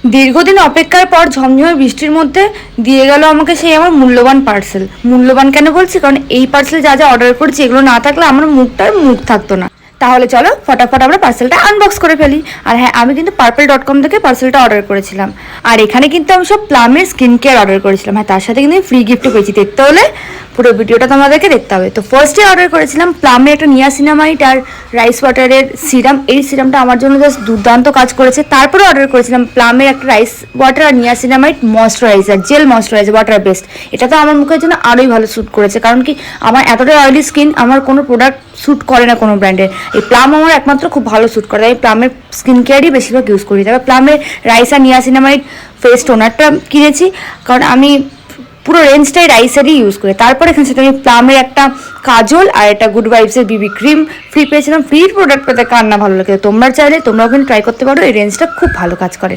দীর্ঘদিন অপেক্ষার পর ঝমঝমে বৃষ্টির মধ্যে দিয়ে গেল আমাকে সেই আমার মূল্যবান পার্সেল। মূল্যবান কেন বলছি, কারণ এই পার্সেল যা যা অর্ডার করেছি এগুলো না থাকলে আমার মুখ থাকতো না। তাহলে চলো ফটাফট আমরা পার্সেলটা আনবক্স করে ফেলি। আর হ্যাঁ, আমি কিন্তু purple.com থেকে পার্সেলটা অর্ডার করেছিলাম। আর এখানে কিন্তু আমি সব প্লামের স্কিন কেয়ার অর্ডার করেছিলাম। হ্যাঁ, তার সাথে কিন্তু ফ্রি গিফটও পেয়েছি। দেখতে হলে পুরো ভিডিওটা তোমাদেরকে দেখতে হবে। তো ফার্স্টে অর্ডার করেছিলাম প্লামের একটা নিয়াসিনামাইড আর রাইস ওয়াটারের সিরাম। এই সিরামটা আমার জন্য জাস্ট দুর্দান্ত কাজ করেছে। তারপরে অর্ডার করেছিলাম প্লামের একটা রাইস ওয়াটার আর niacinamide moisturizer, gel moisturizer, water best. এটা তো আমার মুখের জন্য আরোই ভালো স্যুট করেছে, কারণ কি আমার এতটাই অয়েলি স্কিন, আমার কোনো প্রোডাক্ট স্যুট করে না কোনো ব্র্যান্ডের। এই প্লাম আমার একমাত্র খুব ভালো স্যুট করে, আমি প্লামের স্কিন কেয়ারই বেশিরভাগ ইউজ করি। তবে প্লামের রাইস আর নিয়াসিনামাইড ফেস টোনারটা কিনেছি, কারণ আমি পুরো রেঞ্জটাই রাইসেরই ইউজ করি। তারপর এখানে সাথে আমি প্লামের একটা কাজল আর একটা গুড ভাইবসের বিবি ক্রিম ফ্রি পেয়েছিলাম। ফ্রির প্রোডাক্ট পেতে কার না ভালো লাগে। তোমরা চাইলে তোমরাও কিন্তু ট্রাই করতে পারো, এই রেঞ্জটা খুব ভালো কাজ করে।